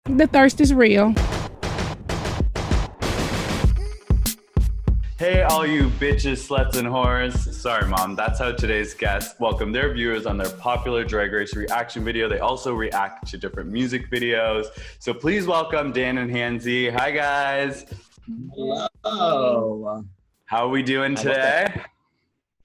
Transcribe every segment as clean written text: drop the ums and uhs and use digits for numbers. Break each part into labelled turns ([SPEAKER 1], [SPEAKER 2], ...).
[SPEAKER 1] The thirst is real.
[SPEAKER 2] Hey, all you bitches, sluts, and whores. Sorry, Mom. That's how today's guests welcome their viewers on their popular Drag Race reaction video. They also react to different music videos. So please welcome Dan and Hansi. Hi, guys.
[SPEAKER 3] Hello.
[SPEAKER 2] How are we doing today?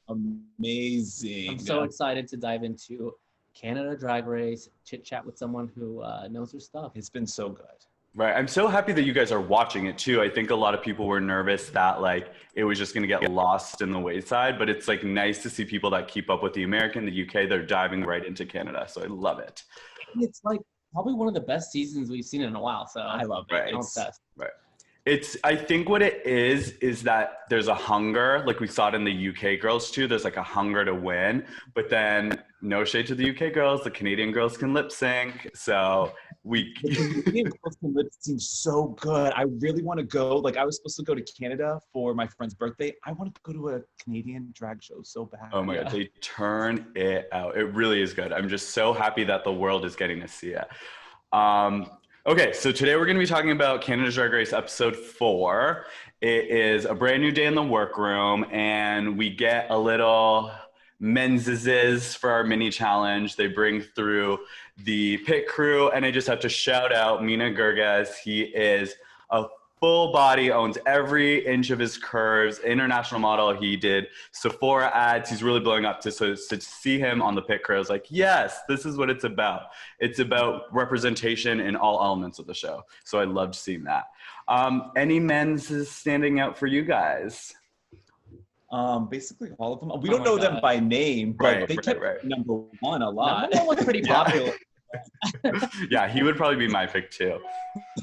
[SPEAKER 3] Amazing.
[SPEAKER 4] I'm so excited to dive into Canada Drag Race, chit chat with someone who knows her stuff.
[SPEAKER 3] It's been so good.
[SPEAKER 2] Right. I'm so happy that you guys are watching it too. I think a lot of people were nervous that like it was just going to get lost in the wayside, but it's like nice to see people that keep up with the American, the UK, they're diving right into Canada. So I love it.
[SPEAKER 4] It's like probably one of the best seasons we've seen in a while. So
[SPEAKER 3] I love it.
[SPEAKER 2] Right.
[SPEAKER 4] I'm obsessed.
[SPEAKER 2] Right. I think what it is that there's a hunger, like we saw it in the UK girls too. There's like a hunger to win, but then no shade to the UK girls, the Canadian girls can lip sync. So
[SPEAKER 3] The Canadian girls can lip sync so good. I really want to go. Like I was supposed to go to Canada for my friend's birthday. I want to go to a Canadian drag show so bad.
[SPEAKER 2] Oh my God, they turn it out. It really is good. I'm just so happy that the world is getting to see it. Okay, so today we're going to be talking about Canada's Drag Race episode 4. It is a brand new day in the workroom, and we get a little menses for our mini challenge. They bring through the pit crew, and I just have to shout out Mina Gurgas. He is a full body, owns every inch of his curves, international model. He did Sephora ads. He's really blowing up to see him on the pit crew. I was like, yes, this is what it's about. It's about representation in all elements of the show. So I loved seeing that. Any men's is standing out for you guys?
[SPEAKER 3] Basically all of them. We don't know them by name, but they kept number one a lot.
[SPEAKER 4] Number one was pretty popular.
[SPEAKER 2] Yeah, he would probably be my pick too.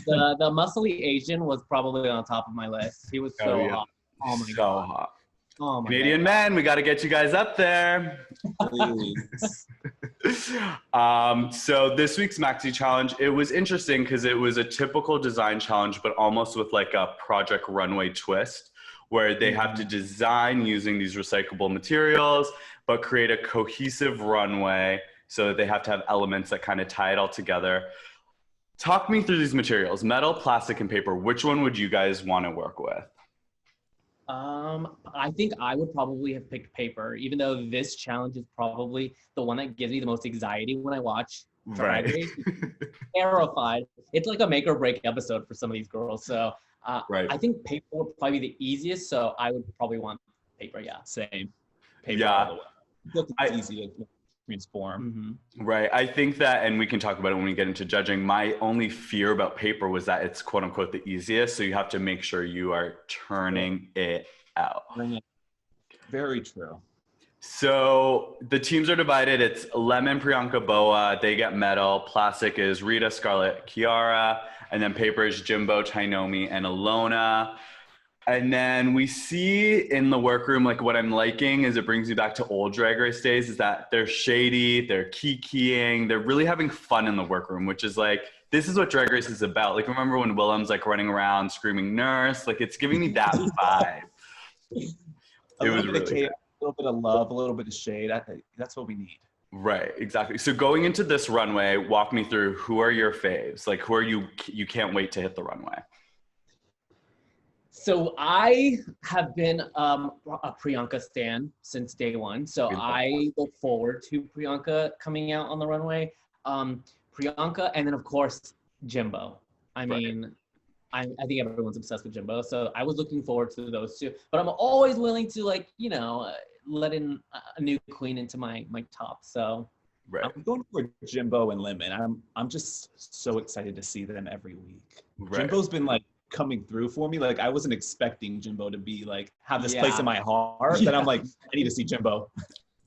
[SPEAKER 4] The muscly Asian was probably on top of my list. He was so hot. Oh my God.
[SPEAKER 2] Hot.
[SPEAKER 4] Oh my
[SPEAKER 2] Canadian
[SPEAKER 4] God.
[SPEAKER 2] men, we got to get you guys up there. So this week's maxi challenge, it was interesting because it was a typical design challenge, but almost with like a project runway twist, where they have to design using these recyclable materials, but create a cohesive runway so that they have to have elements that kind of tie it all together. Talk me through these materials, metal, plastic, and paper. Which one would you guys want to work with?
[SPEAKER 4] I think I would probably have picked paper, even though this challenge is probably the one that gives me the most anxiety when I watch Drag Race. Terrified. It's like a make or break episode for some of these girls. So I think paper would probably be the easiest. So I would probably want paper. Yeah.
[SPEAKER 3] Same. Paper
[SPEAKER 2] Yeah.
[SPEAKER 3] all the way. It's easy to transform.
[SPEAKER 2] Right. I think that, and we can talk about it when we get into judging, my only fear about paper was that it's quote unquote the easiest. So you have to make sure you are turning it out.
[SPEAKER 3] Very true.
[SPEAKER 2] So the teams are divided. It's lemon, Priyanka, Boa. They get metal. Plastic is Rita, Scarlett, Kiara. And then paper is Jimbo, Tynomi, and Ilona. And then we see in the workroom, like what I'm liking is it brings me back to old Drag Race days, is that they're shady, they're kikiing, they're really having fun in the workroom, which is like, this is what Drag Race is about. Like, remember when Willem's like running around screaming nurse? Like, it's giving me that vibe. It was really good.
[SPEAKER 3] A little bit of love, a little bit of shade. That's what we need.
[SPEAKER 2] Right, exactly. So going into this runway, walk me through, who are your faves? Like, who are you can't wait to hit the runway?
[SPEAKER 4] So I have been a Priyanka stan since day one. So I look forward to Priyanka coming out on the runway. Priyanka, and then of course, Jimbo. I mean, I think everyone's obsessed with Jimbo. So I was looking forward to those two. But I'm always willing to let in a new queen into my top. So
[SPEAKER 3] I'm going for Jimbo and Lemon. I'm just so excited to see them every week. Jimbo's been like coming through for me. Like I wasn't expecting Jimbo to be like have this place in my heart. Then I'm like, I need to see Jimbo.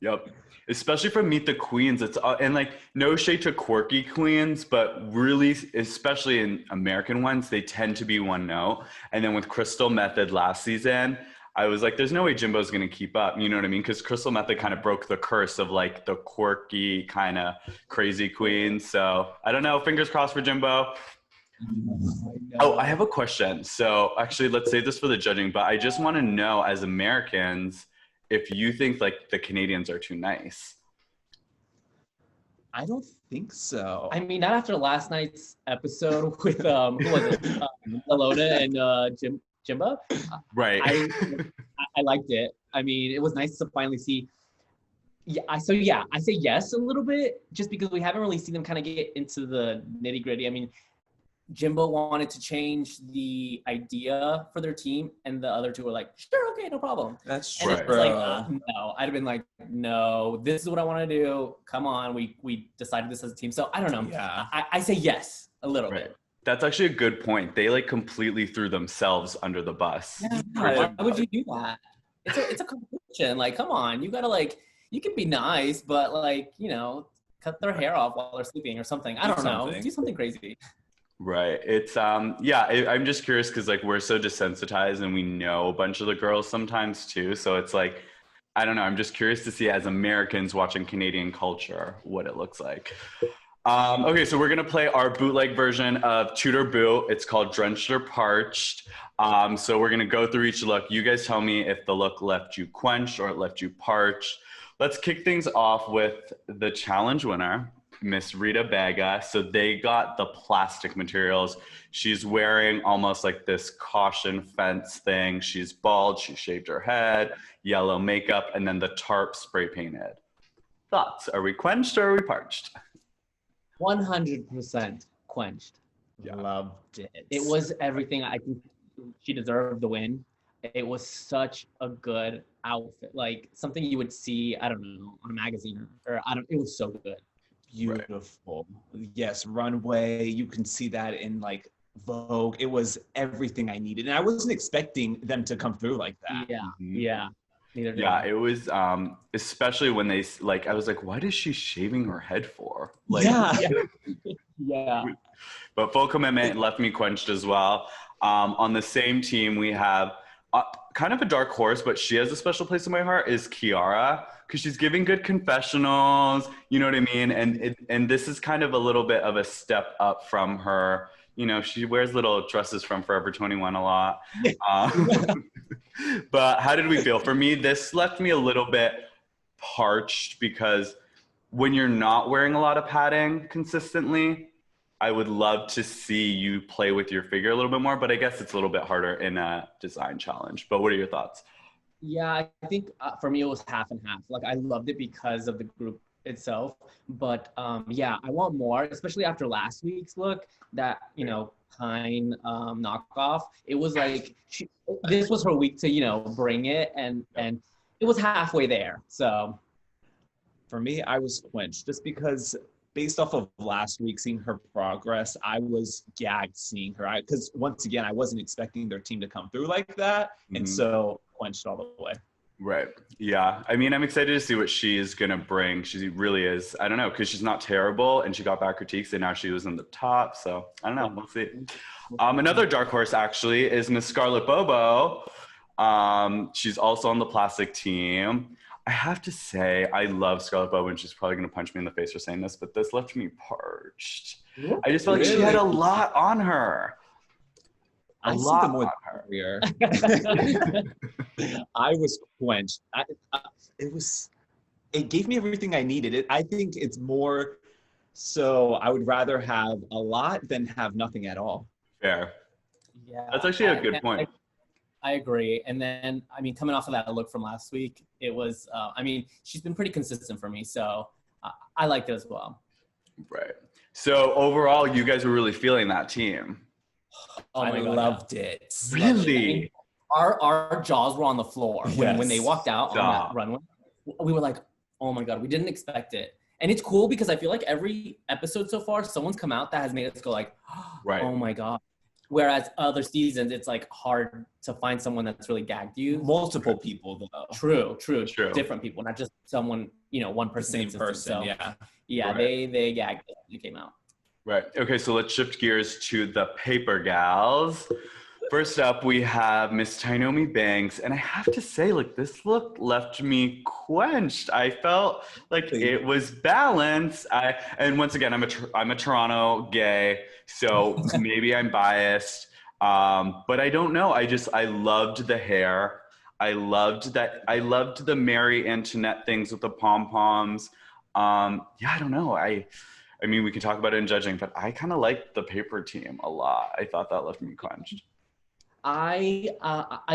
[SPEAKER 2] Yep. Especially from Meet the Queens. It's and like no shade to quirky queens, but really, especially in American ones, they tend to be one note. And then with Crystal Method last season, I was like, there's no way Jimbo's gonna keep up. You know what I mean? Because Crystal Method kind of broke the curse of like the quirky kind of crazy queens. So I don't know. Fingers crossed for Jimbo. Oh, I have a question. So actually, let's save this for the judging, but I just want to know, as Americans, if you think like the Canadians are too nice.
[SPEAKER 3] I don't think so.
[SPEAKER 4] I mean, not after last night's episode with who was it? Ilona and Jimbo.
[SPEAKER 2] Right.
[SPEAKER 4] I liked it. I mean, it was nice to finally see. Yeah, I say yes a little bit, just because we haven't really seen them kind of get into the nitty gritty. I mean, Jimbo wanted to change the idea for their team, and the other two were like, sure, okay, no problem.
[SPEAKER 3] That's
[SPEAKER 4] and
[SPEAKER 3] true.
[SPEAKER 4] it's like, no, I'd have been like, no, this is what I want to do. Come on, we decided this as a team. So I don't know.
[SPEAKER 3] Yeah.
[SPEAKER 4] I say yes a little bit.
[SPEAKER 2] That's actually a good point. They like completely threw themselves under the bus.
[SPEAKER 4] Yeah, why would you do that? It's a competition. Like, come on, you gotta like, you can be nice, but like, you know, cut their hair off while they're sleeping or something. I don't know. Do something crazy.
[SPEAKER 2] Right. It's I'm just curious because like we're so desensitized and we know a bunch of the girls sometimes too. So it's like, I don't know. I'm just curious to see as Americans watching Canadian culture what it looks like. Okay, so we're gonna play our bootleg version of Tudor Boot. It's called Drenched or Parched. So we're gonna go through each look. You guys tell me if the look left you quenched or it left you parched. Let's kick things off with the challenge winner, Miss Rita Baga. So they got the plastic materials. She's wearing almost like this caution fence thing. She's bald, she shaved her head, yellow makeup, and then the tarp spray painted. Thoughts? Are we quenched or are we parched?
[SPEAKER 4] 100% quenched.
[SPEAKER 3] Yeah. Loved it.
[SPEAKER 4] It was everything. I think she deserved the win. It was such a good outfit, like something you would see, I don't know, on a magazine it was so good.
[SPEAKER 3] Beautiful. Right. Yes, runway. You can see that in like Vogue. It was everything I needed. And I wasn't expecting them to come through like that.
[SPEAKER 4] Yeah. Mm-hmm. Yeah.
[SPEAKER 2] Yeah, it was especially when they like, I was like, what is she shaving her head for? Like,
[SPEAKER 4] yeah.
[SPEAKER 2] But full commitment left me quenched as well. On the same team, we have kind of a dark horse, but she has a special place in my heart, is Kiara, because she's giving good confessionals, you know what I mean? And this is kind of a little bit of a step up from her. You know, she wears little dresses from Forever 21 a lot. But how did we feel? For me, this left me a little bit parched because when you're not wearing a lot of padding consistently, I would love to see you play with your figure a little bit more, but I guess it's a little bit harder in a design challenge. But what are your thoughts?
[SPEAKER 4] Yeah, I think for me, it was half and half. Like, I loved it because of the group itself. But yeah, I want more, especially after last week's look, that, you know, Kyne knockoff. It was like, this was her week to, you know, bring it, and it was halfway there. So
[SPEAKER 3] for me, I was quenched just because based off of last week, seeing her progress, I was gagged seeing her. Because once again, I wasn't expecting their team to come through like that. Mm-hmm. And so quenched all the way.
[SPEAKER 2] Right. Yeah. I mean, I'm excited to see what she's going to bring. She really is. I don't know, because she's not terrible and she got back critiques and now she was in the top. So I don't know. We'll see. Another dark horse actually is Miss Scarlett Bobo. She's also on the plastic team. I have to say, I love Scarlett Bobo, and she's probably going to punch me in the face for saying this, but this left me parched. I just felt like she had a lot on her. A lot on her.
[SPEAKER 3] I was quenched. It gave me everything I needed. I think it's more so I would rather have a lot than have nothing at all.
[SPEAKER 2] Fair.
[SPEAKER 4] Yeah.
[SPEAKER 2] That's actually a good point.
[SPEAKER 4] I agree. And then, I mean, coming off of that look from last week, it was, I mean, she's been pretty consistent for me. So I liked it as well.
[SPEAKER 2] Right. So overall, you guys were really feeling that team.
[SPEAKER 4] Oh my God,
[SPEAKER 3] loved it.
[SPEAKER 2] Really?
[SPEAKER 4] I mean, our jaws were on the floor when they walked out on that runway. We were like, oh my God, we didn't expect it. And it's cool because I feel like every episode so far, someone's come out that has made us go like, oh my God. Whereas other seasons, it's like hard to find someone that's really gagged you.
[SPEAKER 3] Multiple people, though.
[SPEAKER 4] True. Different people, not just someone, you know, one person.
[SPEAKER 3] The same person,
[SPEAKER 4] so, yeah. Right. They gagged it when it came out.
[SPEAKER 2] Right. Okay, so let's shift gears to the paper gals. First up, we have Miss Tynomi Banks, and I have to say, like, this look left me quenched. I felt like it was balanced. And once again, I'm a Toronto gay, so maybe I'm biased, but I don't know. I loved the hair. I loved the Mary Antoinette things with the pom poms. Yeah, I don't know. I mean, we can talk about it in judging, but I kind of liked the paper team a lot. I thought that left me quenched.
[SPEAKER 4] I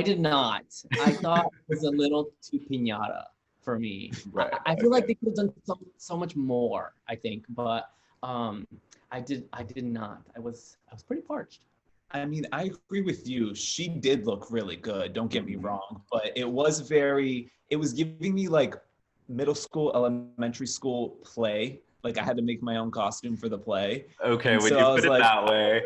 [SPEAKER 4] did not. I thought it was a little too piñata for me.
[SPEAKER 2] Right.
[SPEAKER 4] I feel like they could have done so much more, I think, but I did not. I was pretty parched.
[SPEAKER 3] I mean, I agree with you. She did look really good. Don't get me
[SPEAKER 2] Mhm.
[SPEAKER 3] wrong, but it was giving me like middle school, elementary school play. Like I had to make my own costume for the play.
[SPEAKER 2] Okay,
[SPEAKER 3] And
[SPEAKER 2] when
[SPEAKER 3] so
[SPEAKER 2] you
[SPEAKER 3] I
[SPEAKER 2] put
[SPEAKER 3] was
[SPEAKER 2] it
[SPEAKER 3] like,
[SPEAKER 2] that way.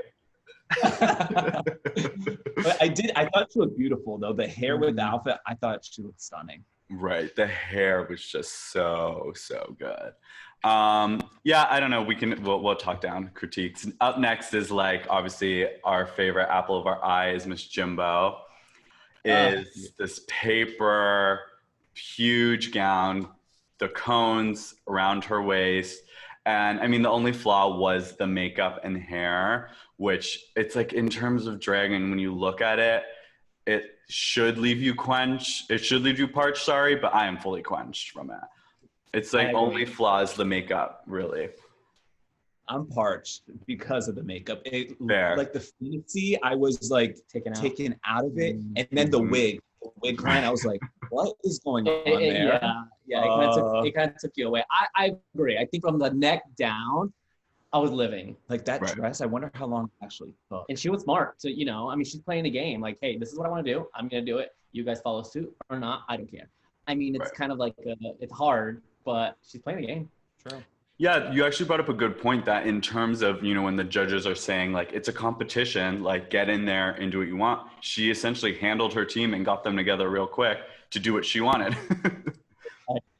[SPEAKER 3] but I thought she looked beautiful though. The hair with the
[SPEAKER 2] Mhm.
[SPEAKER 3] outfit, I thought she looked stunning.
[SPEAKER 2] Right. The hair was just so good. Yeah, I don't know. We'll talk down critiques. Up next is like obviously our favorite apple of our eye is Miss Jimbo. Is this paper huge gown, the cones around her waist. And I mean, the only flaw was the makeup and hair, which it's like in terms of dragging, when you look at it, it should leave you parched, sorry, but I am fully quenched from it. It's like only flaw is the makeup, really.
[SPEAKER 3] I'm parched because of the makeup.
[SPEAKER 2] Fair.
[SPEAKER 3] Like the fantasy, I was like taken out of it, and then the wig line, I was like, "What is going on there?"
[SPEAKER 4] Yeah. It kind of took you away. I agree. I think from the neck down, I was living.
[SPEAKER 3] Like that dress. I wonder how long it actually took.
[SPEAKER 4] And she was smart. So I mean, she's playing the game. Like, hey, this is what I want to do. I'm gonna do it. You guys follow suit or not? I don't care. I mean, it's kind of like it's hard, but she's playing the game.
[SPEAKER 3] True.
[SPEAKER 2] Yeah, you actually brought up a good point that in terms of, when the judges are saying like it's a competition, like get in there and do what you want, she essentially handled her team and got them together real quick to do what she wanted.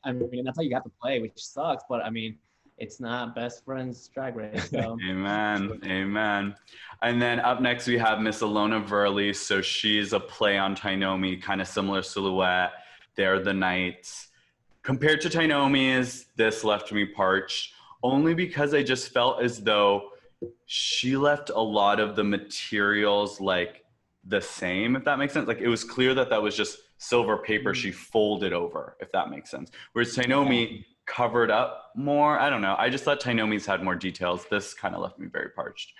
[SPEAKER 4] I mean, that's how you have to play, which sucks, but I mean, it's not best friends drag race. So.
[SPEAKER 2] Amen. And then up next we have Miss Ilona Verley. So she's a play on Tynomi, kind of similar silhouette. They're the knights. Compared to Tynomi's, this left me parched only because I just felt as though she left a lot of the materials like the same, if that makes sense. Like it was clear that was just silver paper she folded over, if that makes sense. Whereas Tynomi covered up more. I don't know. I just thought Tynomi's had more details. This kind of left me very parched.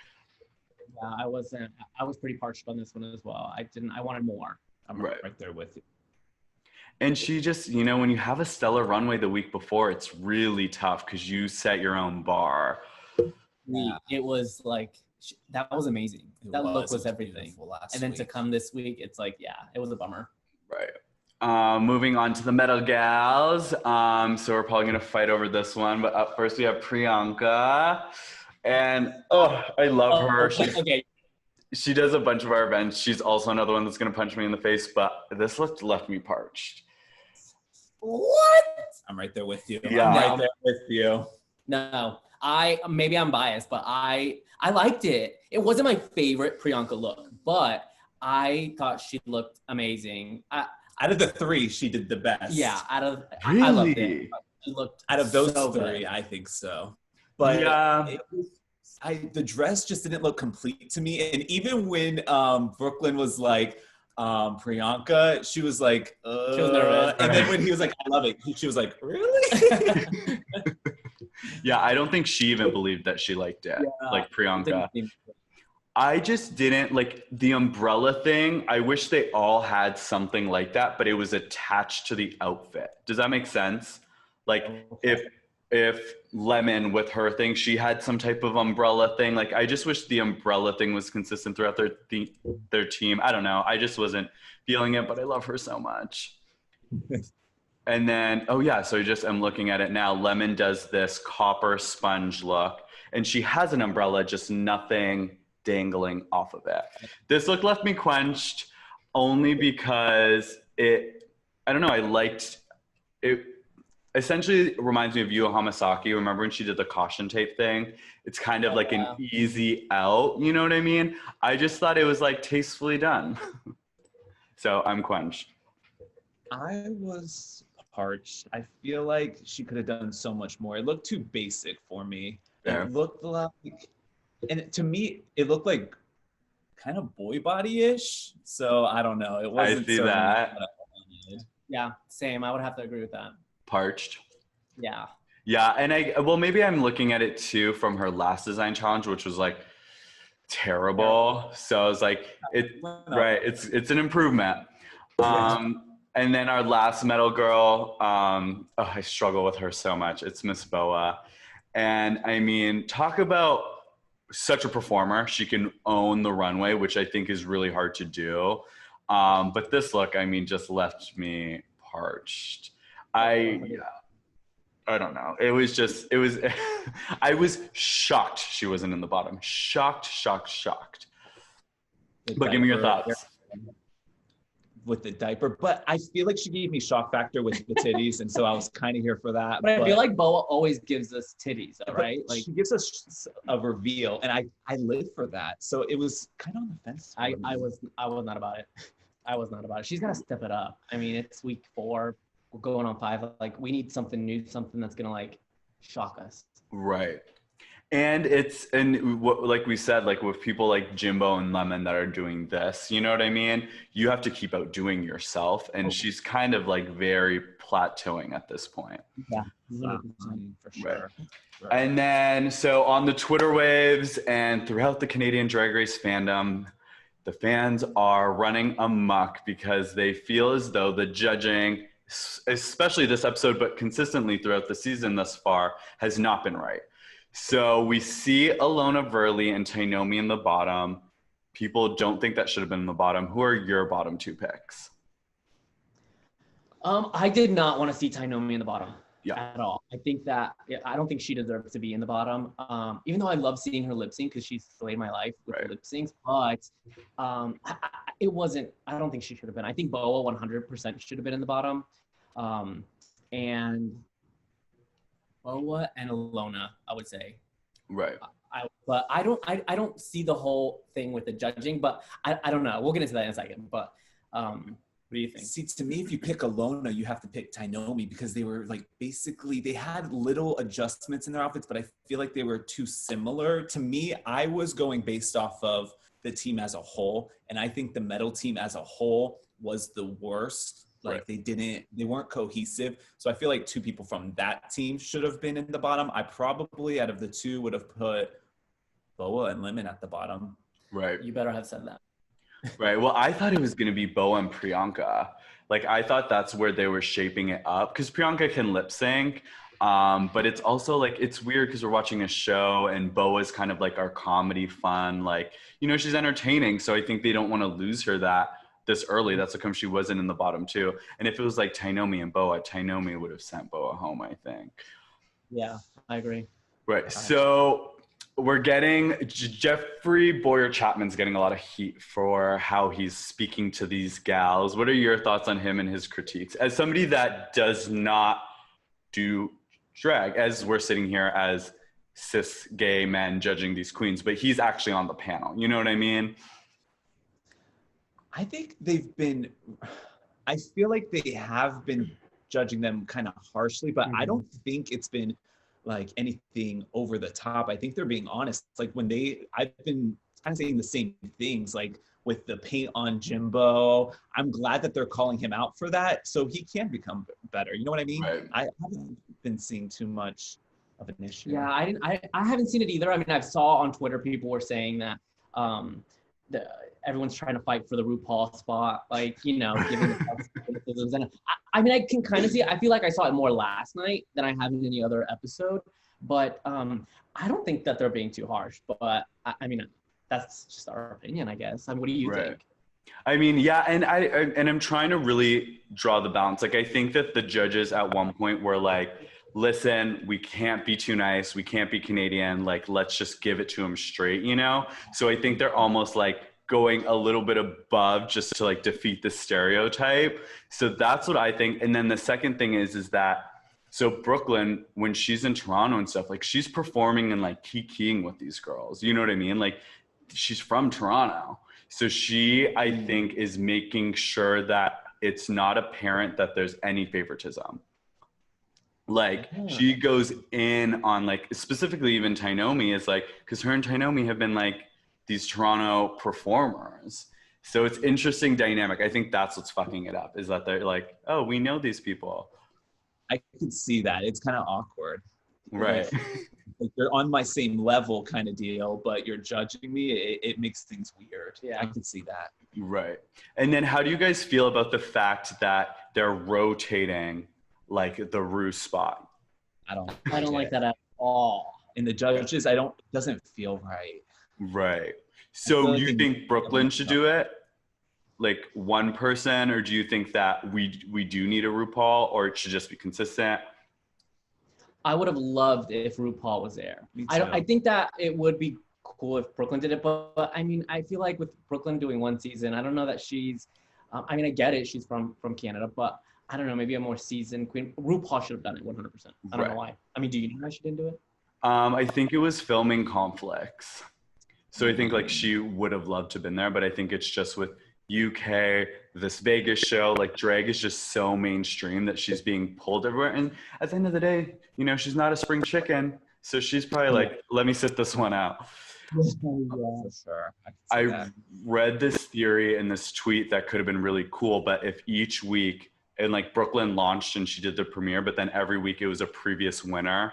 [SPEAKER 4] Yeah, I was pretty parched on this one as well. I wanted more.
[SPEAKER 3] I'm right there with you.
[SPEAKER 2] And she just, when you have a stellar runway the week before, it's really tough because you set your own bar.
[SPEAKER 4] Yeah. It was like, that was amazing. That look was everything. And then to come this week, it's like, yeah, it was a bummer.
[SPEAKER 2] Right. Moving on to the medal gals. So we're probably going to fight over this one. But up first, we have Priyanka. And, I love her. She does a bunch of our events. She's also another one that's going to punch me in the face. But this left me parched.
[SPEAKER 3] What? I'm right there with you.
[SPEAKER 2] Yeah.
[SPEAKER 3] I'm right there with you.
[SPEAKER 4] No, maybe I'm biased, but I liked it. It wasn't my favorite Priyanka look, but I thought she looked amazing.
[SPEAKER 3] Out of the three, she did the best.
[SPEAKER 4] Yeah,
[SPEAKER 2] really?
[SPEAKER 4] I loved it. She looked
[SPEAKER 3] out of those
[SPEAKER 4] so
[SPEAKER 3] three,
[SPEAKER 4] good.
[SPEAKER 3] I think so. But
[SPEAKER 2] yeah.
[SPEAKER 3] The dress just didn't look complete to me. And even when Brooklyn was like, Priyanka, she was like,
[SPEAKER 4] she was nervous.
[SPEAKER 3] And then when he was like, I love it, she was like, really?
[SPEAKER 2] Yeah, I don't think she even believed that she liked it, like Priyanka. I just didn't like the umbrella thing. I wish they all had something like that, but it was attached to the outfit. Does that make sense? Like if Lemon with her thing, she had some type of umbrella thing. Like I just wish the umbrella thing was consistent throughout their team. I don't know. I just wasn't feeling it, but I love her so much. And then, so I'm looking at it now. Lemon does this copper sponge look, and she has an umbrella, just nothing dangling off of it. This look left me quenched only because I don't know, I liked it. Essentially reminds me of Yu Hamasaki. Remember when she did the caution tape thing? It's kind of like an easy out, you know what I mean? I just thought it was like tastefully done. So I'm quenched.
[SPEAKER 3] I was parched. I feel like she could have done so much more. It looked too basic for me.
[SPEAKER 2] Yeah.
[SPEAKER 3] It looked like, and to me, it looked like kind of boy body-ish. So I don't know. It wasn't.
[SPEAKER 2] I see that.
[SPEAKER 4] Yeah, same. I would have to agree with that.
[SPEAKER 2] Parched.
[SPEAKER 4] Yeah.
[SPEAKER 2] Yeah, and well, maybe I'm looking at it too from her last design challenge, which was like terrible. So I was like, right, it's an improvement. And then our last medal girl, I struggle with her so much. It's Miss Boa. And I mean, talk about such a performer. She can own the runway, which I think is really hard to do. But this look, I mean, just left me parched. I don't know. It was I was shocked she wasn't in the bottom. Shocked. But give me your thoughts.
[SPEAKER 3] With the diaper, but I feel like she gave me shock factor with the titties, and so I was kind of here for that.
[SPEAKER 4] But I feel like Boa always gives us titties, right? Like
[SPEAKER 3] she gives us a reveal, and I live for that. So it was kind of on the fence.
[SPEAKER 4] I was not about it. I was not about it. She's gotta step it up. I mean, it's week 4. We're going on 5. Like, we need something new, something that's gonna like shock us.
[SPEAKER 2] Right. And like we said, like with people like Jimbo and Lemon that are doing this, you know what I mean? You have to keep outdoing yourself. And she's kind of like very plateauing at this point.
[SPEAKER 4] Yeah, for sure.
[SPEAKER 2] Right. And then, so on the Twitter waves and throughout the Canadian Drag Race fandom, the fans are running amok because they feel as though the judging, especially this episode, but consistently throughout the season thus far, has not been right. So we see Ilona, Verley, and Tynomi in the bottom. People don't think that should have been in the bottom. Who are your bottom 2 picks?
[SPEAKER 4] I did not want to see Tynomi in the bottom
[SPEAKER 2] at
[SPEAKER 4] all. I think that I don't think she deserves to be in the bottom. Even though I love seeing her lip sync because she's slayed my life with the lip syncs, but it wasn't. I don't think she should have been. I think Boa 100% should have been in the bottom, and Boa and Ilona, I would say.
[SPEAKER 2] Right.
[SPEAKER 4] But I don't see the whole thing with the judging, but I don't know. We'll get into that in a second. But what do you think?
[SPEAKER 3] See, to me, if you pick Ilona, you have to pick Tynomi because they were like basically they had little adjustments in their outfits, but I feel like they were too similar. To me, I was going based off of the team as a whole, and I think the medal team as a whole was the worst. Like they weren't cohesive. So I feel like 2 people from that team should have been in the bottom. I probably out of the 2 would have put Boa and Lemon at the bottom.
[SPEAKER 2] Right.
[SPEAKER 4] You better have said that.
[SPEAKER 2] Right. Well, I thought it was going to be Boa and Priyanka. Like, I thought that's where they were shaping it up because Priyanka can lip sync. But it's also like, it's weird because we're watching a show and Boa's kind of like our comedy fun. Like, you know, she's entertaining. So I think they don't want to lose her this early. That's how come she wasn't in the bottom 2. And if it was like Tynomi and Boa, Tynomi would have sent Boa home, I think.
[SPEAKER 4] Yeah, I agree.
[SPEAKER 2] Right. So we're getting Jeffrey Boyer Chapman's getting a lot of heat for how he's speaking to these gals. What are your thoughts on him and his critiques? As somebody that does not do drag, as we're sitting here as cis gay men judging these queens, but he's actually on the panel. You know what I mean?
[SPEAKER 3] I think I feel like they have been judging them kind of harshly, but I don't think it's been like anything over the top. I think they're being honest. Like I've been kind of saying the same things, like with the paint on Jimbo. I'm glad that they're calling him out for that so he can become better. You know what I mean?
[SPEAKER 2] Right.
[SPEAKER 3] I haven't been seeing too much of an issue.
[SPEAKER 4] Yeah, I haven't seen it either. I mean, I saw on Twitter people were saying that everyone's trying to fight for the RuPaul spot, like, you know, giving the criticisms. And I mean, I can kind of see it. I feel like I saw it more last night than I have in any other episode. But I don't think that they're being too harsh. But I mean, that's just our opinion, I guess. I mean, what do you think?
[SPEAKER 2] I mean, yeah, and I'm trying to really draw the balance. Like, I think that the judges at one point were like, listen, we can't be too nice. We can't be Canadian. Like, let's just give it to them straight, you know? So I think they're almost like going a little bit above just to like defeat the stereotype. So that's what I think. And then the second thing is that, so Brooklyn, when she's in Toronto and stuff, like she's performing and like kikiing with these girls. You know what I mean? Like, she's from Toronto. So she, I think, is making sure that it's not apparent that there's any favoritism. Like, she goes in on, like, specifically even Tynomi is like, because her and Tynomi have been like these Toronto performers. So it's interesting dynamic. I think that's what's fucking it up, is that they're like, oh, we know these people.
[SPEAKER 3] I could see that. It's kind of awkward.
[SPEAKER 2] Right.
[SPEAKER 3] Like you're on my same level kind of deal, but you're judging me. It makes things weird.
[SPEAKER 4] Yeah.
[SPEAKER 3] I can see that.
[SPEAKER 2] Right. And then how do you guys feel about the fact that they're rotating like the Rue spot?
[SPEAKER 3] I don't
[SPEAKER 4] like that at all.
[SPEAKER 3] And the judges, it doesn't feel right.
[SPEAKER 2] Right. So
[SPEAKER 3] like
[SPEAKER 2] you think Brooklyn should do it? Like one person, or do you think that we do need a RuPaul, or it should just be consistent?
[SPEAKER 4] I would have loved if RuPaul was there.
[SPEAKER 3] Me too.
[SPEAKER 4] I think that it would be cool if Brooklyn did it, but I mean, I feel like with Brooklyn doing one season, I don't know that she's, I mean, I get it, she's from Canada, but I don't know, maybe a more seasoned queen. RuPaul should have done it 100%. I don't know why. I mean, do you know why she didn't do it?
[SPEAKER 2] I think it was filming conflicts. So I think like she would have loved to have been there, but I think it's just with UK, this Vegas show, like drag is just so mainstream that she's being pulled everywhere. And at the end of the day, you know, she's not a spring chicken. So she's probably like, let me sit this one out.
[SPEAKER 3] For sure.
[SPEAKER 2] I read this theory in this tweet that could have been really cool, but if each week, and like Brooklyn launched and she did the premiere, but then every week it was a previous winner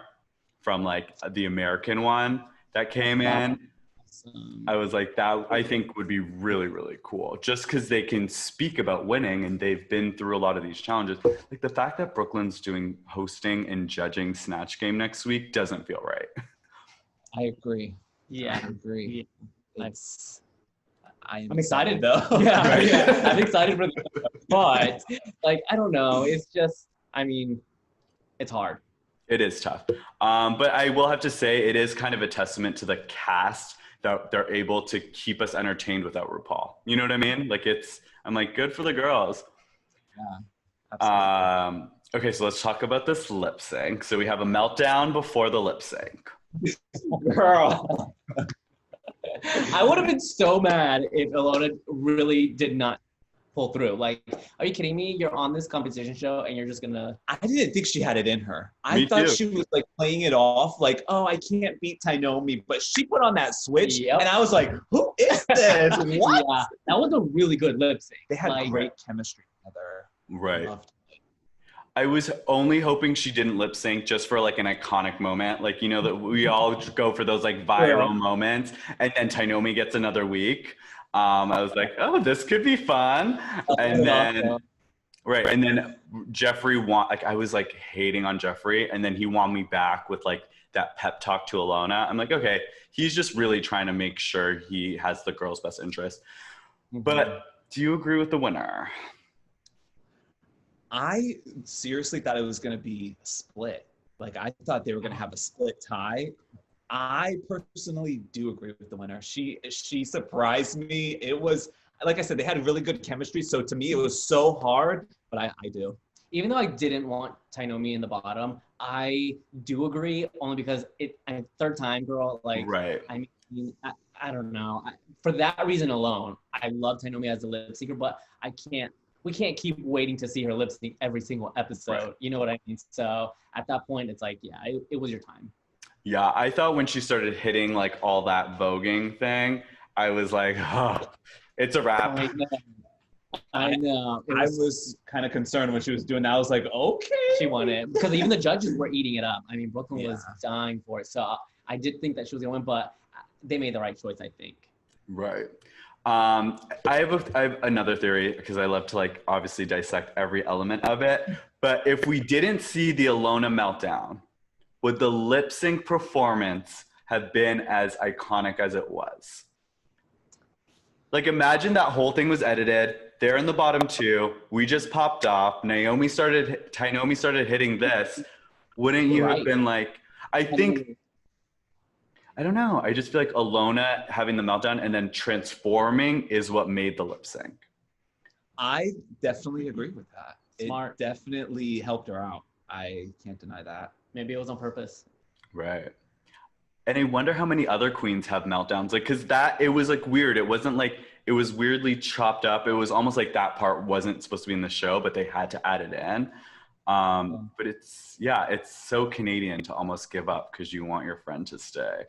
[SPEAKER 2] from like the American one that came in. I was like, that I think would be really, really cool. Just because they can speak about winning and they've been through a lot of these challenges. Like the fact that Brooklyn's doing hosting and judging Snatch Game next week doesn't feel right.
[SPEAKER 3] I agree.
[SPEAKER 4] Yeah.
[SPEAKER 3] I agree.
[SPEAKER 4] Yeah.
[SPEAKER 3] I'm
[SPEAKER 4] excited though. Yeah, I'm excited for this. But like, I don't know. It's just, I mean, it's hard.
[SPEAKER 2] It is tough. But I will have to say it is kind of a testament to the cast that they're able to keep us entertained without RuPaul. You know what I mean? Like I'm like, good for the girls.
[SPEAKER 3] Yeah, absolutely.
[SPEAKER 2] Okay, so let's talk about this lip sync. So we have a meltdown before the lip sync.
[SPEAKER 4] Girl. I would have been so mad if Ilona really did not pull through. Like, are you kidding me? You're on this competition show and you're just gonna...
[SPEAKER 3] I didn't think she had it in her. I
[SPEAKER 2] Me
[SPEAKER 3] thought
[SPEAKER 2] too.
[SPEAKER 3] she was like playing it off like, oh, I can't beat Tynomi, but she put on that switch and I was like, who is this? What?
[SPEAKER 4] Yeah, that was a really good lip sync.
[SPEAKER 3] They had
[SPEAKER 4] like,
[SPEAKER 3] great chemistry together.
[SPEAKER 2] Right. I was only hoping she didn't lip sync just for like an iconic moment. Like, you know, that we all go for those like viral moments and then Tynomi gets another week. I was like, oh, this could be fun. And then, right. And then Jeffrey like, I was like hating on Jeffrey. And then he won me back with like that pep talk to Ilona. I'm like, okay, he's just really trying to make sure he has the girl's best interest. But do you agree with the winner?
[SPEAKER 3] I seriously thought it was going to be a split. Like, I thought they were going to have a split tie. I personally do agree with the winner. She surprised me. It was, like I said, they had really good chemistry. So to me, it was so hard, but I do.
[SPEAKER 4] Even though I didn't want Tynomi in the bottom, I do agree only because third time, girl, like,
[SPEAKER 2] right.
[SPEAKER 4] I mean, I don't know. For that reason alone, I love Tynomi as a lip syncer, but we can't keep waiting to see her lip sync every single episode. Right. You know what I mean? So at that point, it's like, yeah, it was your time.
[SPEAKER 2] Yeah, I thought when she started hitting like all that voguing thing, I was like, oh, it's a wrap.
[SPEAKER 4] I know.
[SPEAKER 3] I was kind of concerned when she was doing that. I was like, okay.
[SPEAKER 4] She won it. Because even the judges were eating it up. I mean, Brooklyn was dying for it. So I did think that she was going to win, but they made the right choice, I think.
[SPEAKER 2] Right. I have another theory because I love to like obviously dissect every element of it. But if we didn't see the Ilona meltdown, would the lip sync performance have been as iconic as it was? Like imagine that whole thing was edited. They're in the bottom two. We just popped off. Tynomi started hitting this. Wouldn't you have been like, I don't know. I just feel like Ilona having the meltdown and then transforming is what made the lip sync.
[SPEAKER 3] I definitely agree with that.
[SPEAKER 4] Smart.
[SPEAKER 3] It definitely helped her out. I can't deny that.
[SPEAKER 4] Maybe it was on purpose.
[SPEAKER 2] Right. And I wonder how many other queens have meltdowns. Like, cause it was like weird. It wasn't like, it was weirdly chopped up. It was almost like that part wasn't supposed to be in the show, but they had to add it in. But it's so Canadian to almost give up because you want your friend to stay.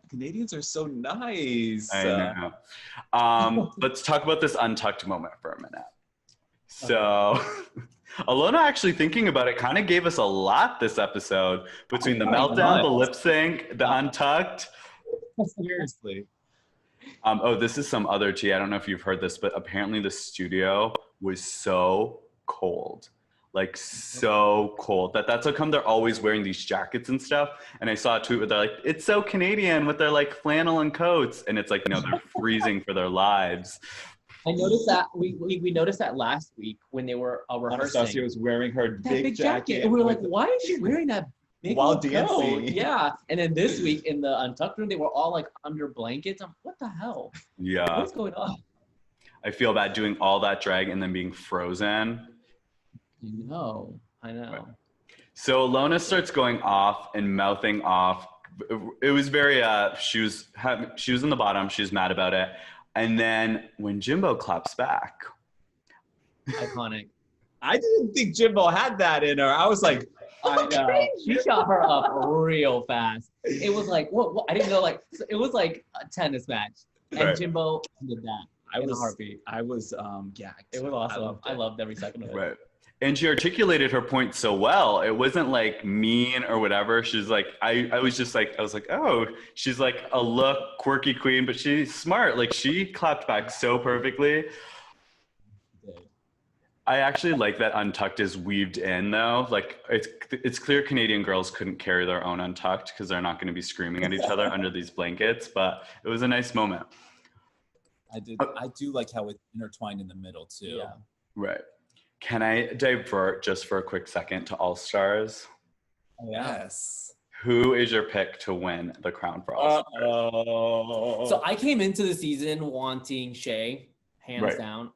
[SPEAKER 3] Canadians are so nice.
[SPEAKER 2] I know. Let's talk about this untucked moment for a minute. So Ilona, actually thinking about it, kind of gave us a lot this episode between the meltdown, the lip sync, the untucked.
[SPEAKER 3] Seriously.
[SPEAKER 2] Oh, this is some other tea. I don't know if you've heard this, but apparently the studio was so cold. Like so cold. That's how come they're always wearing these jackets and stuff. And I saw a tweet where they're like, it's so Canadian with their like flannel and coats. And it's like, no, they're freezing for their lives.
[SPEAKER 4] I noticed that we noticed that last week when they were rehearsing.
[SPEAKER 3] Anastarzia was wearing her big jacket.
[SPEAKER 4] And we were like, why is she wearing that big
[SPEAKER 3] while
[SPEAKER 4] coat?
[SPEAKER 3] dancing?
[SPEAKER 4] Yeah. And then this week in the untucked room, they were all like under blankets. I'm what the hell?
[SPEAKER 2] Yeah.
[SPEAKER 4] What's going on?
[SPEAKER 2] I feel bad doing all that drag and then being frozen.
[SPEAKER 4] I know.
[SPEAKER 2] Right. So Ilona starts going off and mouthing off. It was very, she was in the bottom. She was mad about it. And then when Jimbo claps back.
[SPEAKER 4] Iconic.
[SPEAKER 3] I didn't think Jimbo had that in her. I was like,
[SPEAKER 4] I know. She shot her up real fast. It was like, what? I didn't know, like, it was like a tennis match. And
[SPEAKER 2] right.
[SPEAKER 4] Jimbo did that in a heartbeat.
[SPEAKER 3] I was gagged.
[SPEAKER 4] It was awesome. I loved every second of it.
[SPEAKER 2] Right. And she articulated her point so well. It wasn't like mean or whatever. She's like, I was like, oh, she's like a look quirky queen, but she's smart. Like she clapped back so perfectly. I actually like that untucked is weaved in though. Like it's clear Canadian girls couldn't carry their own untucked because they're not going to be screaming at each other under these blankets, but it was a nice moment.
[SPEAKER 3] I do like how it's intertwined in the middle too.
[SPEAKER 4] Yeah.
[SPEAKER 2] Right. Can I divert just for a quick second to All Stars?
[SPEAKER 3] Yes.
[SPEAKER 2] Who is your pick to win the crown for All Stars?
[SPEAKER 4] So I came into the season wanting Shay, hands
[SPEAKER 2] right.
[SPEAKER 4] down.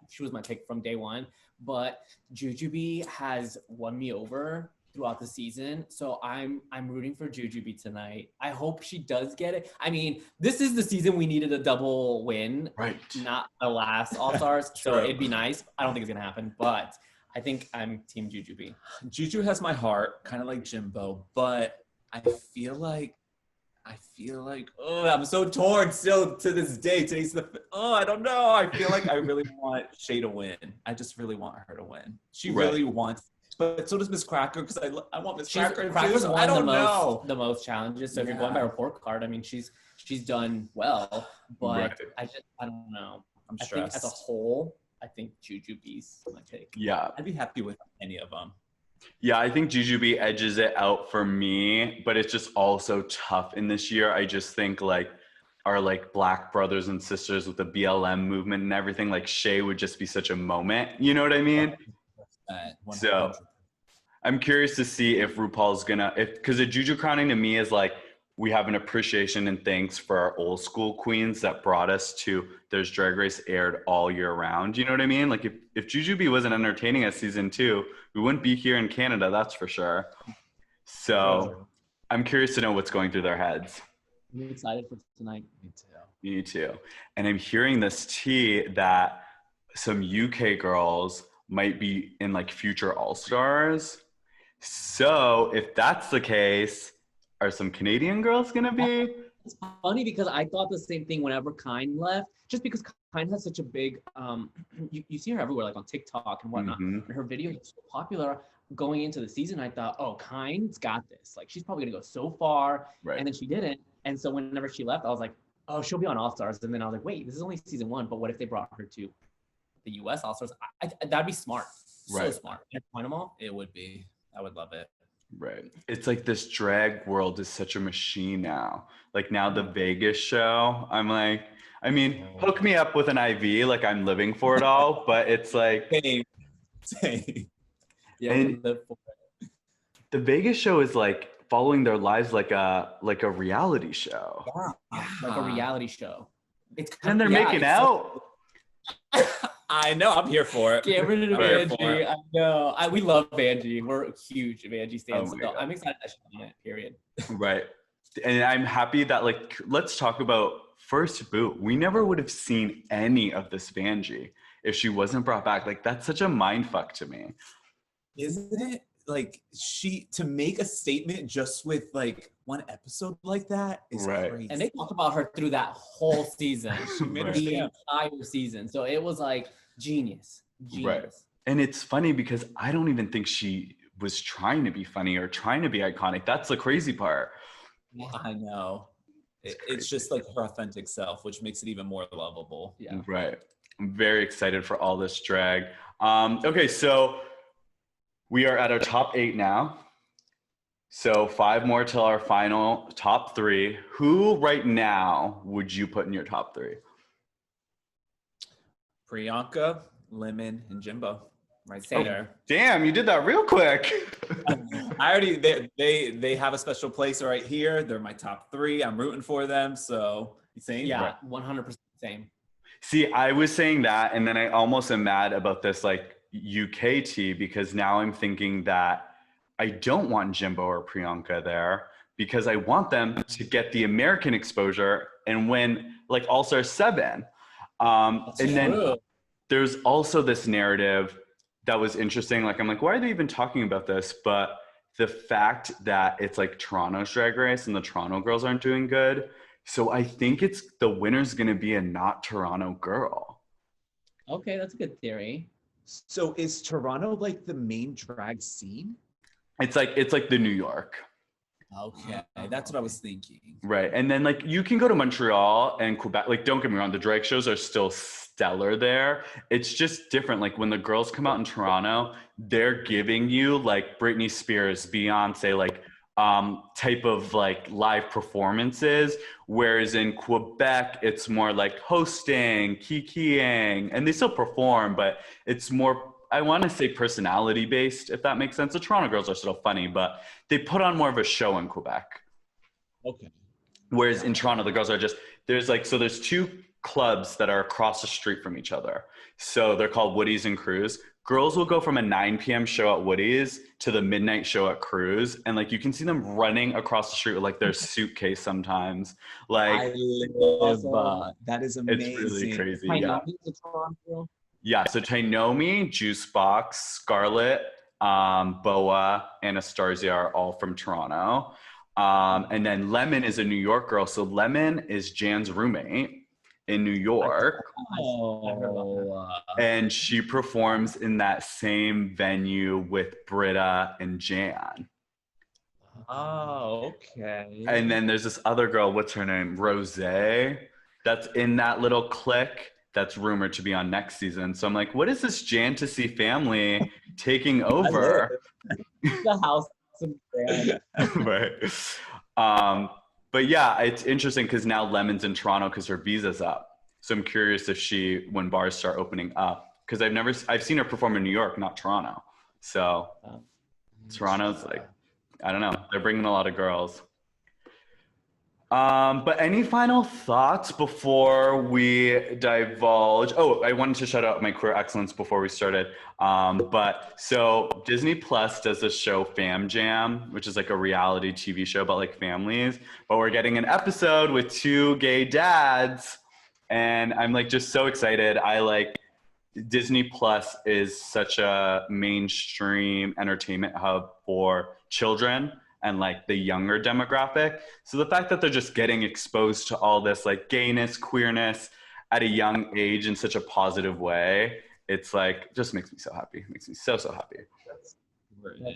[SPEAKER 4] She was my pick from day one, but Jujubee has won me over throughout the season. So I'm rooting for Jujubee tonight. I hope she does get it. I mean, this is the season we needed a double win,
[SPEAKER 2] right?
[SPEAKER 4] Not the last All Stars. So it'd be nice. I don't think it's gonna happen, but I think I'm Team Jujubee.
[SPEAKER 3] Juju has my heart, kind of like Jimbo, but I feel like, oh, I'm so torn still to this day. I don't know. I feel like I really want Shay to win. I just really want her to win. She really wants. But so does Miss Cracker, because I want Miss Cracker too. So I don't know.
[SPEAKER 4] The most challenges. So if you're going by report card, I mean, she's done well, but I don't know.
[SPEAKER 3] I'm stressed.
[SPEAKER 4] I think as a whole, I think Jujubee's my take.
[SPEAKER 2] Yeah,
[SPEAKER 3] I'd be happy with any of them.
[SPEAKER 2] Yeah, I think Jujubee edges it out for me, but it's just also tough in this year. I just think like our like Black brothers and sisters with the BLM movement and everything, like Shay would just be such a moment. You know what I mean?
[SPEAKER 3] 100%.
[SPEAKER 2] So I'm curious to see if RuPaul's gonna, because the Juju crowning to me is like, we have an appreciation and thanks for our old school queens that brought us to There's Drag Race aired all year round. You know what I mean? Like if Jujubee wasn't entertaining us season 2, we wouldn't be here in Canada, that's for sure. So I'm curious to know what's going through their heads.
[SPEAKER 4] I'm excited for tonight.
[SPEAKER 2] Me too. And I'm hearing this tea that some UK girls might be in like future All-Stars. So if that's the case, are some Canadian girls gonna be?
[SPEAKER 4] It's funny because I thought the same thing whenever Kyne left, just because Kyne has such a big, you see her everywhere, like on TikTok and whatnot. Mm-hmm. Her video is so popular. Going into the season, I thought, oh, Kyne's got this. Like, she's probably gonna go so far, and then she didn't. And so whenever she left, I was like, oh, she'll be on All Stars. And then I was like, wait, this is only season 1, but what if they brought her to the US All Stars? That'd be smart. So smart. Point them all.
[SPEAKER 3] It would be. I would love it.
[SPEAKER 2] Right. It's like this drag world is such a machine now. Like now the Vegas show, I'm like, I mean, hook me up with an IV, like I'm living for it all, but it's like
[SPEAKER 3] Same.
[SPEAKER 4] Yeah,
[SPEAKER 2] and
[SPEAKER 4] live for it.
[SPEAKER 2] The Vegas show is like following their lives like a reality show.
[SPEAKER 4] Yeah, like a reality show.
[SPEAKER 2] And they're making out.
[SPEAKER 3] I know, I'm here for it.
[SPEAKER 4] Get rid of Angie. I know. We love Angie. We're huge of Angie stands. So I'm excited that she's on it, period.
[SPEAKER 2] Right. And I'm happy that, like, let's talk about first boot. We never would have seen any of this Vanjie if she wasn't brought back. Like, that's such a mind fuck to me.
[SPEAKER 3] Isn't it? Like, to make a statement just with like one episode like that is crazy.
[SPEAKER 4] And they talked about her through that whole season. The entire season. So it was like genius.
[SPEAKER 2] Right. And it's funny because I don't even think she was trying to be funny or trying to be iconic. That's the crazy part.
[SPEAKER 3] I know. It's just like her authentic self, which makes it even more lovable.
[SPEAKER 4] Yeah.
[SPEAKER 2] Right. I'm very excited for all this drag. Okay, so we are at our top 8 now. So 5 more till our final top 3. Who right now would you put in your top 3?
[SPEAKER 3] Priyanka, Lemon, and Jimbo. Right there.
[SPEAKER 2] Damn, you did that real quick.
[SPEAKER 3] I already they have a special place right here. They're my top 3. I'm rooting for them. So same.
[SPEAKER 4] Yeah, 100% same.
[SPEAKER 2] See, I was saying that, and then I almost am mad about this like UK tea because now I'm thinking that I don't want Jimbo or Priyanka there because I want them to get the American exposure and win like All-Star 7. And then there's also this narrative that was interesting. Like, I'm like, why are they even talking about this? But the fact that it's like Toronto's Drag Race and the Toronto girls aren't doing good. So I think it's the winner's going to be a not Toronto girl.
[SPEAKER 4] Okay, that's a good theory.
[SPEAKER 3] So is Toronto like the main drag scene?
[SPEAKER 2] It's like the New York.
[SPEAKER 3] Okay, that's what I was thinking.
[SPEAKER 2] Right. And then like you can go to Montreal and Quebec. Like, don't get me wrong, the drag shows are still stellar there. It's just different. Like when the girls come out in Toronto, they're giving you like Britney Spears, Beyonce, like type of like live performances. Whereas in Quebec, it's more like hosting, kikiing, and they still perform, but it's more, I want to say personality based, if that makes sense. The Toronto girls are still funny, but they put on more of a show in Quebec.
[SPEAKER 3] Okay.
[SPEAKER 2] Whereas in Toronto, the girls are just, there's 2 clubs that are across the street from each other. So they're called Woody's and Cruise. Girls will go from a 9 p.m. show at Woody's to the midnight show at Cruise. And like, you can see them running across the street with like their suitcase sometimes. Like,
[SPEAKER 3] I live, that is amazing.
[SPEAKER 2] It's really crazy.
[SPEAKER 4] Yeah.
[SPEAKER 2] So Tynomi, Boxx, Scarlett, Boa, Anastarzia are all from Toronto. And then Lemon is a New York girl. So Lemon is Jan's roommate in New York. And she performs in that same venue with Britta and Jan.
[SPEAKER 3] Oh, okay.
[SPEAKER 2] And then there's this other girl, what's her name? Rose, that's in that little clique that's rumored to be on next season. So I'm like, what is this Jantasy family taking over?
[SPEAKER 4] The house.
[SPEAKER 2] Right. But yeah, it's interesting because now Lemon's in Toronto because her visa's up. So I'm curious if when bars start opening up, because I've seen her perform in New York, not Toronto. So Toronto's like, I don't know, they're bringing a lot of girls. But any final thoughts before we divulge? Oh, I wanted to shout out my Queer Excellence before we started. But so Disney Plus does this show Fam Jam, which is like a reality TV show about like families. But we're getting an episode with 2 gay dads. And I'm like just so excited. Disney Plus is such a mainstream entertainment hub for children and like the younger demographic. So the fact that they're just getting exposed to all this like gayness, queerness at a young age in such a positive way, it's like, just makes me so happy. It makes me so happy.
[SPEAKER 3] That's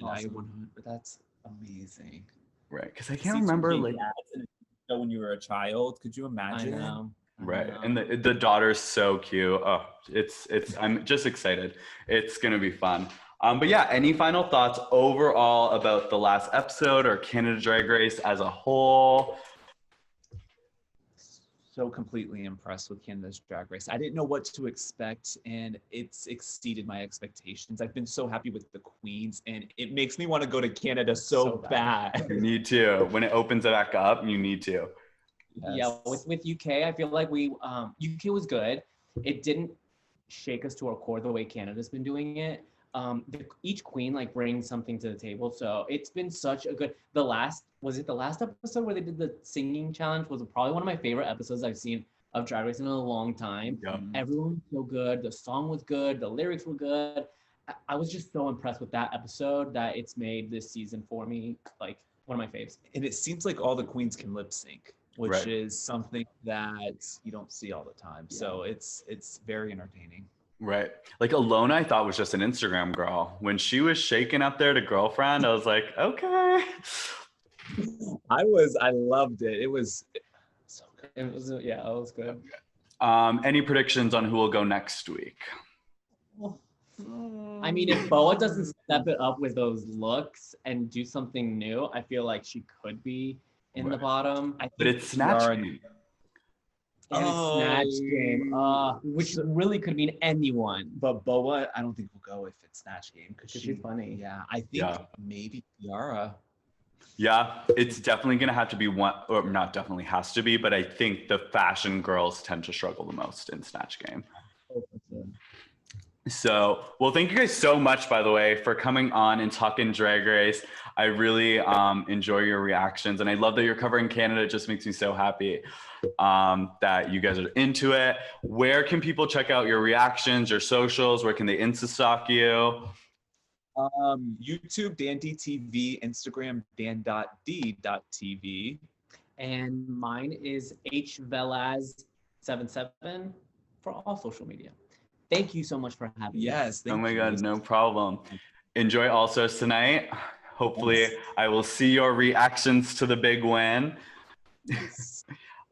[SPEAKER 3] awesome. That's amazing.
[SPEAKER 2] Right, because I can't remember like
[SPEAKER 3] when you were a child. Could you imagine?
[SPEAKER 4] I know.
[SPEAKER 2] Right, and the daughter's so cute. Oh, I'm just excited. It's gonna be fun. But yeah, any final thoughts overall about the last episode or Canada Drag Race as a whole?
[SPEAKER 3] So completely impressed with Canada's Drag Race. I didn't know what to expect, and it's exceeded my expectations. I've been so happy with the queens, and it makes me want to go to Canada so bad.
[SPEAKER 2] You need to. When it opens it back up, you need to.
[SPEAKER 4] Yes. Yeah, with UK, I feel like UK was good. It didn't shake us to our core the way Canada's been doing it. Each queen like brings something to the table, so it's been such a good. The last episode where they did the singing challenge was probably one of my favorite episodes I've seen of Drag Race in a long time.
[SPEAKER 2] Yeah.
[SPEAKER 4] Everyone was so good. The song was good. The lyrics were good. I was just so impressed with that episode that it's made this season for me like one of my faves.
[SPEAKER 3] And it seems like all the queens can lip sync, which is something that you don't see all the time. Yeah. So it's very entertaining.
[SPEAKER 2] Right. Like Ilona, I thought was just an Instagram girl. When she was shaking up there to girlfriend, I was like, okay.
[SPEAKER 3] I loved it. It was so good.
[SPEAKER 4] It was good.
[SPEAKER 2] Any predictions on who will go next week?
[SPEAKER 4] I mean, if Boa doesn't step it up with those looks and do something new, I feel like she could be in the bottom.
[SPEAKER 2] But it's Snatch Game.
[SPEAKER 4] And it's Snatch Game, which really could mean anyone.
[SPEAKER 3] But Boa, I don't think will go if it's Snatch Game because
[SPEAKER 4] she's funny.
[SPEAKER 3] Yeah, I think maybe Kiara.
[SPEAKER 2] Yeah, it's definitely going to have to be one, or not definitely has to be, but I think the fashion girls tend to struggle the most in Snatch Game. So, well, thank you guys so much, by the way, for coming on and talking Drag Race. I really enjoy your reactions, and I love that you're covering Canada. It just makes me so happy that you guys are into it. Where can people check out your reactions, your socials? Where can they Insta-stalk you?
[SPEAKER 3] YouTube, DanDTV, Instagram, dan.d.tv.
[SPEAKER 4] And mine is hvelaz77 for all social media. Thank you so much for having me.
[SPEAKER 3] Yes.
[SPEAKER 2] Oh my God, no problem. Enjoy All Stars tonight. Hopefully I will see your reactions to the big win.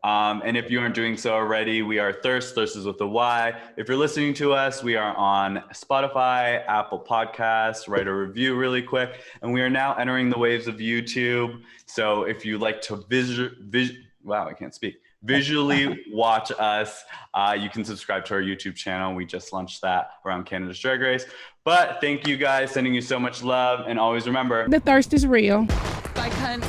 [SPEAKER 2] And if you aren't doing so already, we are Thirst. Thirst is with a Y. If you're listening to us, we are on Spotify, Apple Podcasts. Write a review really quick. And we are now entering the waves of YouTube. So if you like to visually watch us, you can subscribe to our YouTube channel. We just launched that around Canada's Drag Race. But thank you guys, sending you so much love. And always remember,
[SPEAKER 1] the thirst is real.
[SPEAKER 5] Bye, cunt.